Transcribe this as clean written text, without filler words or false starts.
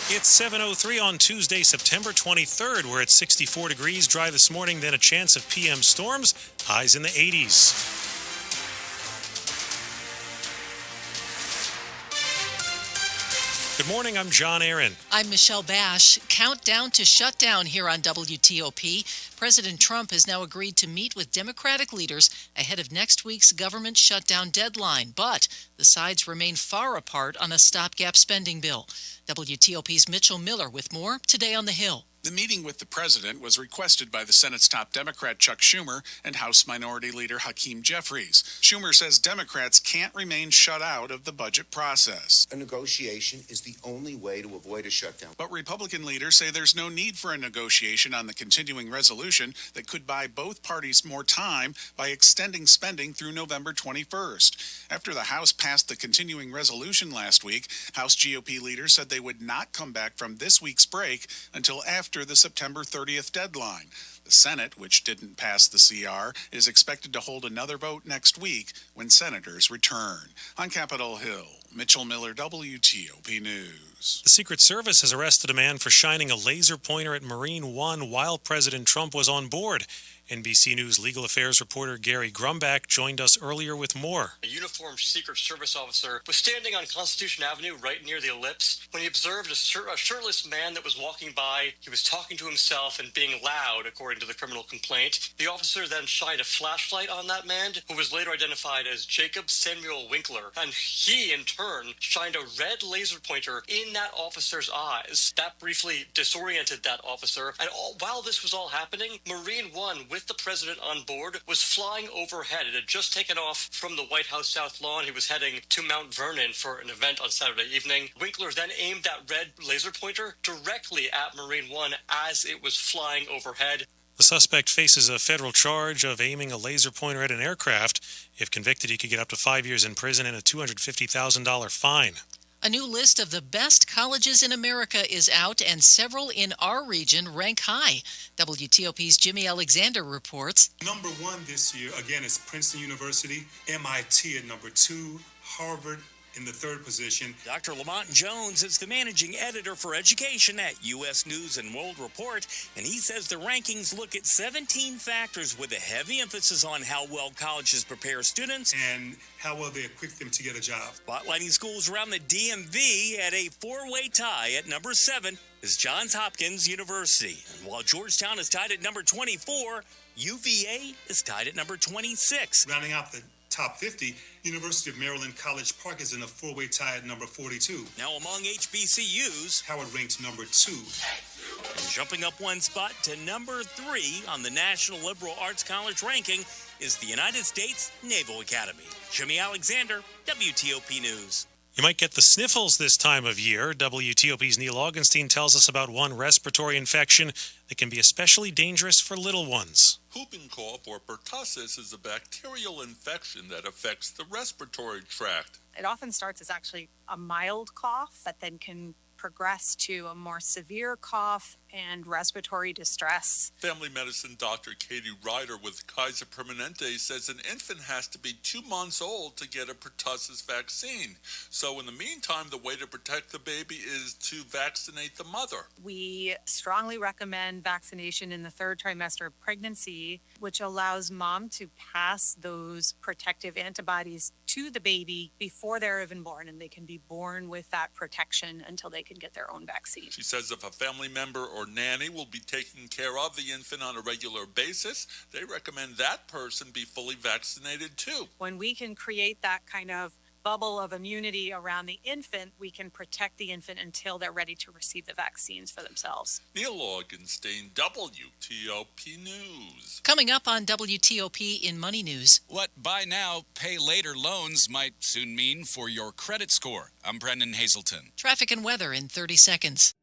It's 7:03 on Tuesday, September 23rd. We're at 64 degrees, dry this morning, then a chance of PM storms, highs in the 80s. Good morning, I'm John Aaron. I'm Michelle Basch. Countdown to shutdown here on WTOP. President Trump has now agreed to meet with Democratic leaders ahead of next week's government shutdown deadline, but the sides remain far apart on a stopgap spending bill. WTOP's Mitchell Miller with more today on the Hill. The meeting with the president was requested by the Senate's top Democrat Chuck Schumer and House Minority Leader Hakeem Jeffries. Schumer says Democrats can't remain shut out of the budget process. A negotiation is the only way to avoid a shutdown. But Republican leaders say there's no need for a negotiation on the continuing resolution that could buy both parties more time by extending spending through November 21st. After the House passed the continuing resolution last week, House GOP leaders said they would not come back from this week's break until after the September 30th deadline. The Senate, which didn't pass the CR, is expected to hold another vote next week when senators return. On Capitol Hill, Mitchell Miller, WTOP News. The Secret Service has arrested a man for shining a laser pointer at Marine One while President Trump was on board. NBC News legal affairs reporter Gary Grumbach joined us earlier with more. A uniformed Secret Service officer was standing on Constitution Avenue right near the ellipse when he observed a shirtless man that was walking by. He was talking to himself and being loud, according to the criminal complaint. The officer then shined a flashlight on that man, who was later identified as Jacob Samuel Winkler, and he, in turn, shined a red laser pointer in that officer's eyes. That briefly disoriented that officer, and while this was all happening, Marine One, with the president on board, was flying overhead. It had just taken off from the White House South Lawn. He was heading to Mount Vernon for an event on Saturday evening. Winkler then aimed that red laser pointer directly at Marine One as it was flying overhead. The suspect faces a federal charge of aiming a laser pointer at an aircraft. If convicted, he could get up to 5 years in prison and a $250,000 fine. A new list of the best colleges in America is out, and several in our region rank high. WTOP's Jimmy Alexander reports. Number one this year, again, is Princeton University, MIT at number 2, Harvard in the 3rd position. Dr. Lamont Jones is the managing editor for education at U.S. News and World Report, and he says the rankings look at 17 factors with a heavy emphasis on how well colleges prepare students and how well they equip them to get a job. Spotlighting schools around the DMV at a 4-way tie at number 7 is Johns Hopkins University. And while Georgetown is tied at number 24, UVA is tied at number 26. Rounding out the top 50, University of Maryland College Park is in a 4-way tie at number 42. Now among HBCUs, Howard ranks number 2. And jumping up one spot to number 3 on the National Liberal Arts College ranking is the United States Naval Academy. Jimmy Alexander, WTOP News. You might get the sniffles this time of year. WTOP's Neil Augenstein tells us about one respiratory infection that can be especially dangerous for little ones. Whooping cough, or pertussis, is a bacterial infection that affects the respiratory tract. It often starts as actually a mild cough that then can progress to a more severe cough and respiratory distress. Family medicine doctor Katie Ryder with Kaiser Permanente says an infant has to be 2 months old to get a pertussis vaccine. So in the meantime, the way to protect the baby is to vaccinate the mother. We strongly recommend vaccination in the 3rd trimester of pregnancy, which allows mom to pass those protective antibodies to the baby before they're even born, and they can be born with that protection until they can get their own vaccine. She says if a family member or nanny will be taking care of the infant on a regular basis, they recommend that person be fully vaccinated too. When we can create that kind of bubble of immunity around the infant, we can protect the infant until they're ready to receive the vaccines for themselves. Neil Augenstein, WTOP News. Coming up on WTOP in Money News. What buy now, pay later loans might soon mean for your credit score. I'm Brendan Hazelton. Traffic and weather in 30 seconds.